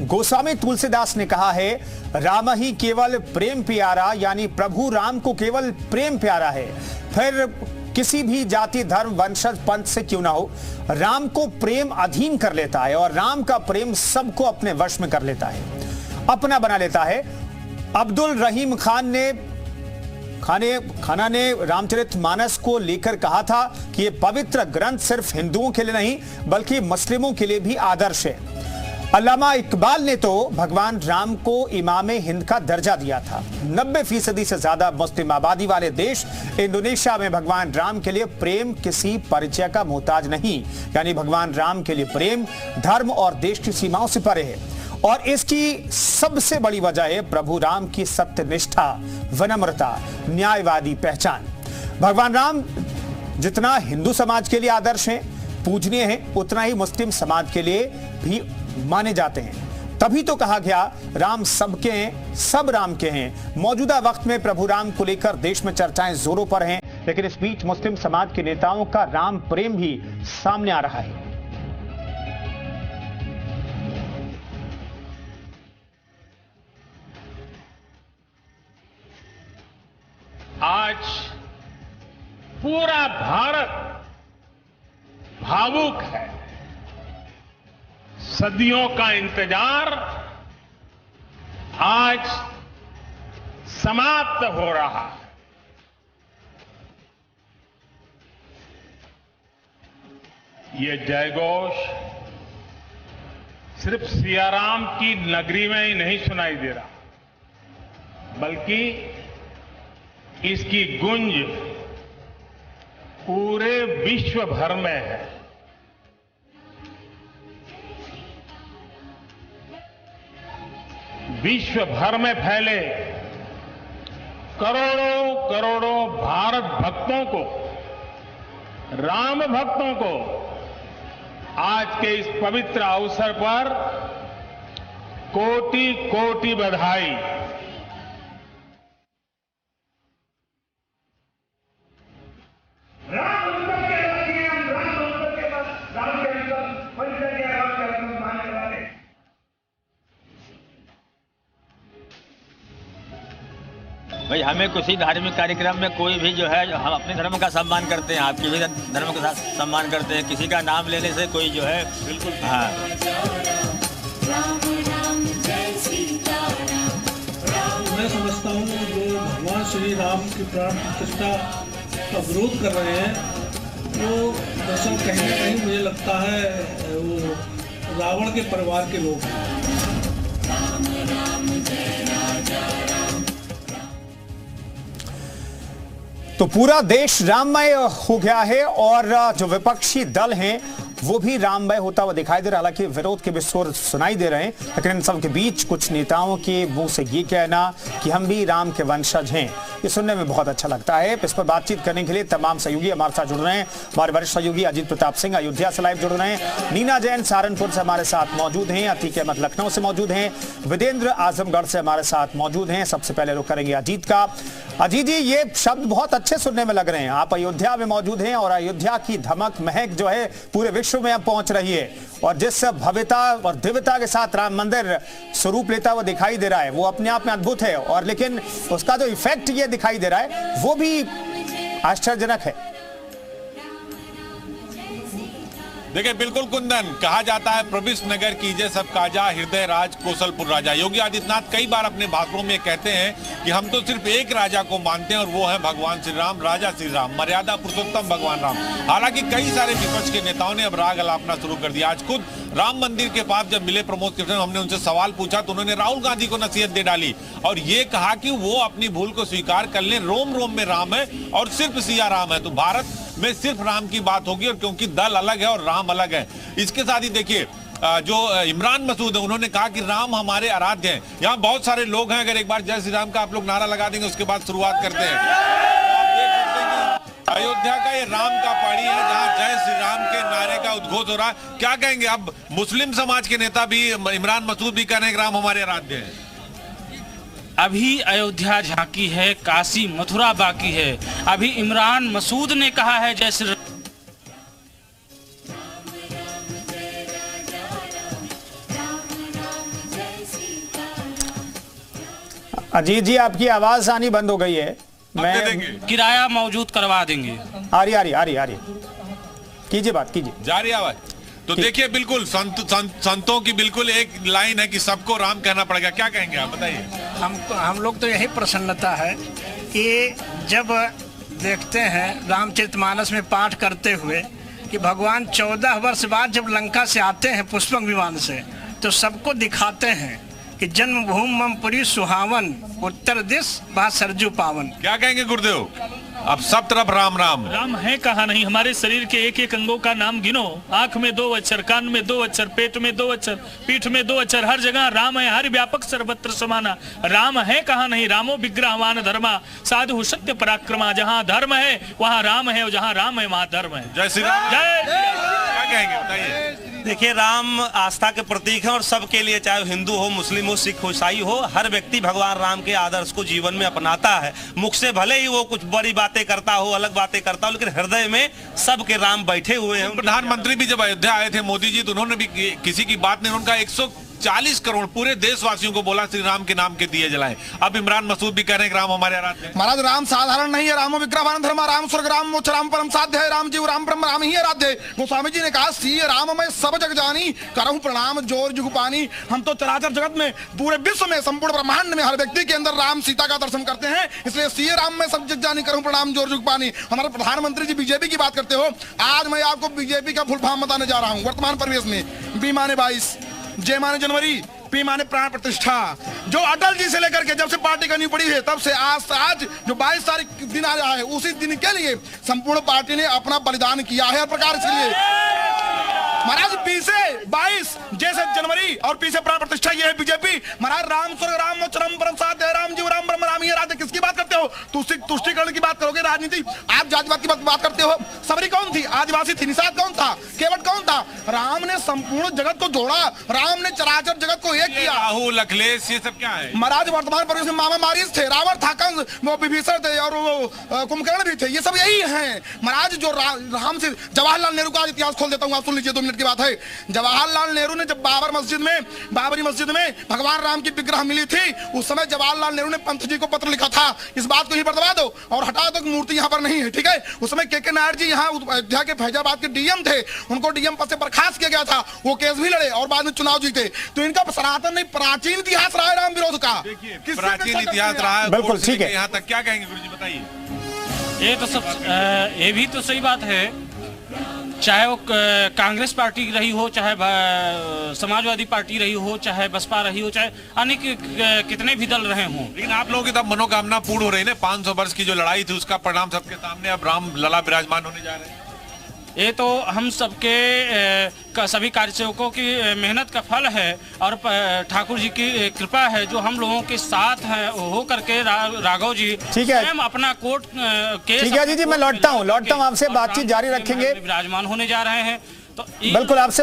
गोस्वामी तुलसीदास ने कहा है, राम ही केवल प्रेम प्यारा, यानी प्रभु राम को केवल प्रेम प्यारा है। फिर किसी भी जाति धर्म वंशज पंथ से क्यों ना हो, राम को प्रेम अधीन कर लेता है और राम का प्रेम सबको अपने वश में कर लेता है, अपना बना लेता है। अब्दुल रहीम खाना ने रामचरितमानस को लेकर कहा था कि यह पवित्र ग्रंथ सिर्फ हिंदुओं के लिए नहीं बल्कि मुस्लिमों के लिए भी आदर्श है। अल्लामा इकबाल ने तो भगवान राम को इमामे हिंद का दर्जा दिया था। 90% से ज्यादा मुस्लिम आबादी वाले देश इंडोनेशिया में भगवान राम के लिए प्रेम किसी परिचय का मोहताज नहीं, यानी भगवान राम के लिए प्रेम धर्म और देश की सीमाओं से परे है। और इसकी सबसे बड़ी वजह है प्रभु राम की सत्यनिष्ठा, विनम्रता, न्यायवादी पहचान। भगवान राम जितना हिंदू समाज के लिए आदर्श हैं, पूजनीय हैं, उतना ही मुस्लिम समाज के लिए भी माने जाते हैं। तभी तो कहा गया राम सबके हैं, सब राम के हैं। मौजूदा वक्त में प्रभु राम को लेकर देश में चर्चाएं जोरों पर हैं, लेकिन इस बीच मुस्लिम समाज के नेताओं का राम प्रेम भी सामने आ रहा है। आज पूरा भारत भावुक है। सदियों का इंतजार आज समाप्त हो रहा है। ये जयघोष सिर्फ सियाराम की नगरी में ही नहीं सुनाई दे रहा, बल्कि इसकी गूंज पूरे विश्व भर में है। विश्व भर में फैले करोड़ों करोड़ों भारत भक्तों को, राम भक्तों को आज के इस पवित्र अवसर पर कोटि कोटि बधाई। भाई हमें किसी धार्मिक कार्यक्रम में कोई भी जो है, हम अपने धर्म का सम्मान करते हैं, आपके भी धर्म का सम्मान करते हैं। किसी का नाम लेने से कोई जो है बिल्कुल हाँ। मैं समझता हूँ जो भगवान श्री राम की प्राण प्रतिष्ठा का विरोध कर रहे हैं वो दरअसल कहीं ना कहीं मुझे लगता है वो रावण के परिवार के लोग हैं। तो पूरा देश राममय हो गया है और जो विपक्षी दल हैं वो भी राममय होता हुआ दिखाई दे रहा है। हालांकि विरोध के भी स्वर सुनाई दे रहे हैं, लेकिन इन सब के बीच कुछ नेताओं के मुंह से ये कहना कि हम भी राम के वंशज हैं, ये सुनने में बहुत अच्छा लगता है। इस पर बातचीत करने के लिए तमाम सहयोगी हमारे साथ जुड़ रहे हैं। हमारे वरिष्ठ सहयोगी अजीत प्रताप सिंह अयोध्या से लाइव जुड़ रहे हैं, नीना जैन सहारनपुर से हमारे साथ मौजूद हैं, अतीक अहमद लखनऊ से मौजूद हैं, विदेंद्र आजमगढ़ से हमारे साथ मौजूद हैं। सबसे पहले रुख करेंगे अजीत का। अजीत जी, ये शब्द बहुत अच्छे सुनने में लग रहे हैं। आप अयोध्या में मौजूद हैं और अयोध्या की धमक महक जो है पूरे विश्व में अब पहुंच रही है, और जिस भव्यता और दिव्यता के साथ राम मंदिर स्वरूप लेता हुआ दिखाई दे रहा है वो अपने आप में अद्भुत है, और लेकिन उसका जो इफेक्ट ये दिखाई दे रहा है वो भी आश्चर्यजनक है। देखिए बिल्कुल कुंदन, कहा जाता है प्रविष्ट नगर कीजिए सब काजा, हृदय राज कौशलपुर राजा। योगी आदित्यनाथ कई बार अपने भाषणों में कहते हैं कि हम तो सिर्फ एक राजा को मानते हैं और वो है भगवान श्री राम, राजा श्री राम, मर्यादा पुरुषोत्तम भगवान राम। हालांकि कई सारे विपक्ष के नेताओं ने अब राग अलापना शुरू कर दिया। आज खुद राम मंदिर के पास जब मिले प्रमोद कृष्ण, हमने उनसे सवाल पूछा तो उन्होंने राहुल गांधी को नसीहत दे डाली और ये कहा कि वो अपनी भूल को स्वीकार कर लें, रोम रोम में राम है और सिर्फ सिया राम है, तो भारत में सिर्फ राम की बात होगी, और क्योंकि दल अलग है और राम अलग है। इसके साथ ही देखिए जो इमरान मसूद है उन्होंने कहा कि राम हमारे आराध्य हैं। यहाँ बहुत सारे लोग हैं, अगर एक बार जय श्री राम का आप लोग नारा लगा देंगे उसके बाद शुरुआत करते हैं। आप देख सकते हैं कि अयोध्या का ये राम का पहाड़ी है जहाँ जय श्री राम के नारे का उद्घोष हो रहा है। क्या कहेंगे, अब मुस्लिम समाज के नेता भी, इमरान मसूद भी कह रहे हैं कि राम हमारे आराध्य हैं। अभी अयोध्या झांकी है, काशी मथुरा बाकी है। अभी इमरान मसूद ने कहा है जय श्री अजीत जी, आपकी आवाज आनी बंद हो गई है। हम दे देंगे। किराया मौजूद करवा देंगे। आ रही कीजिए बात कीजिए। जा रही आवाज। तो देखिए, बिल्कुल संतों की बिल्कुल एक लाइन है कि सबको राम कहना पड़ेगा। क्या कहेंगे आप, बताइए। हम लोग तो यही प्रसन्नता है कि जब देखते हैं रामचरितमानस में पाठ करते हुए कि भगवान 14 वर्ष बाद जब लंका से आते हैं पुष्पक विमान से, तो सबको दिखाते हैं कि जन्मभूमि मम पुरी सुहावन, उत्तर दिश बा सरजू पावन। क्या कहेंगे गुरुदेव? अब सब तरफ राम राम। राम है कहा नहीं। हमारे शरीर के एक एक अंगों का नाम गिनो। आंख में 2 अक्षर, कान में 2 अक्षर, पेट में 2 अक्षर, पीठ में 2 अक्षर, हर जगह राम है। हर व्यापक सर्वत्र समाना। राम है कहा नहीं। रामो विग्रहवान धर्मा साधु सत्य पराक्रमा। जहाँ धर्म है वहाँ राम है, और जहाँ राम है वहाँ धर्म है। जय श्री राम। जय। क्या कहेंगे, बताइए। देखिए, राम आस्था के प्रतीक हैं और सबके लिए, चाहे हिंदू हो, मुस्लिम हो, सिख हो, ईसाई हो, हर व्यक्ति भगवान राम के आदर्श को जीवन में अपनाता है। मुख से भले ही वो कुछ बड़ी बातें करता हो, अलग बातें करता हो, लेकिन हृदय में सबके राम बैठे हुए हैं। प्रधानमंत्री भी जब अयोध्या आए थे मोदी जी, तो उन्होंने भी किसी की बात नहीं, उनका 140 करोड़ पूरे देशवासियों को बोला श्री राम के नाम के दिए जलाएं। अब इमरान मसूद भी कह रहे हैं कि राम हमारे आराध्य हैं। महाराज, राम साधारण नहीं है। रामो विग्रहवान धर्मा। राम स्वर्ग राम मोक्ष राम परम साध्य है। राम जीव राम ब्रह्म राम ही आराध्य है। गोस्वामी जी ने कहा, सीय राम मैं सब जग जानी, करहूं प्रणाम जोर जुग पानी। हम तो चराचर जगत में, पूरे विश्व में, संपूर्ण ब्रह्मांड में हर व्यक्ति के अंदर राम सीता का दर्शन करते हैं, इसलिए सीय राम मैं सब जग जानी, करहूं प्रणाम जोर जुग पानी। हमारे प्रधानमंत्री जी बीजेपी की बात करते हो। आज मैं आपको बीजेपी का फुल फॉर्म बताने जा रहा हूँ। वर्तमान परिवेश में बी माने 22, जे माने जनवरी, पी माने प्राण प्रतिष्ठा। जो अटल जी से लेकर के जब से पार्टी करनी पड़ी है, तब से आज जो 22 तारीख दिन आ रहा है, उसी दिन के लिए संपूर्ण पार्टी ने अपना बलिदान किया है। हर प्रकार के लिए महाराज, पी से 22, जैसे जनवरी और पी से प्राण प्रतिष्ठा, ये है बीजेपी। महाराज, राम स्वर्ग राम मोक्ष राम परम साध्य है। राम जीव राम ब्रह्म राम ही आराध्य। किसकी बात करते हो? तुष्टिकरण की बात करोगे, राजनीति। आप जातिवाद की बात करते हो। सबरी कौन थी? आदिवासी थी। निषाद कौन था? केवट कौन था? राम ने संपूर्ण जगत को जोड़ा। राम ने चराचर जगत को एक किया। राहुल, अखिलेश, ये सब क्या है? महाराज, वर्तमान परिवेश में मामा मारीस थे, रावण था, कंस, वो विभीषण थे, और वो कुंभकर्ण भी थे। ये सब यही हैं। महाराज, जो राम से जवाहरलाल नेहरू का इतिहास खोल देता हूँ, आप सुन लीजिए, 2 मिनट की बात है। जवाहरलाल नेहरू ने जब बाबरी मस्जिद में भगवान राम की विग्रह मिली थी, उस समय जवाहरलाल नेहरू ने पंत जी को पत्र लिखा था, इस बात को ही बदलवा दो और हटा दो कि मूर्ति यहाँ पर नहीं है। ठीक है। उस समय के नायर जी यहाँ अयोध्या के फैजाबाद के डीएम थे, उनको डीएम पद से बर्खास्त किया गया था। वो केस भी लड़े और बाद में चुनाव जीते। तो इनका सनातन नहीं, प्राचीन इतिहास रहा है राम विरोध का। प्राचीन इतिहास रहा है। बिल्कुल ठीक है। यहाँ तक क्या कहेंगे गुरुजी, बताइए। ये तो ये भी तो सही बात है। चाहे वो कांग्रेस पार्टी रही हो, चाहे समाजवादी पार्टी रही हो, चाहे बसपा रही हो, चाहे अन्य कितने भी दल रहे हों, लेकिन आप लोगों की तब मनोकामना पूर्ण हो रही है। 500 वर्ष की जो लड़ाई थी, उसका परिणाम सबके सामने अब राम लला विराजमान होने जा रहे हैं। ये तो हम सबके सभी कार्यसेवकों की मेहनत का फल है और ठाकुर जी की कृपा है जो हम लोगों के साथ है हो करके राघव जी ठीक है स्वयं अपना कोर्ट केस। ठीक है जी, मैं लौटता हूँ आपसे बातचीत जारी रखेंगे। विराजमान होने जा रहे हैं, तो बिल्कुल आपसे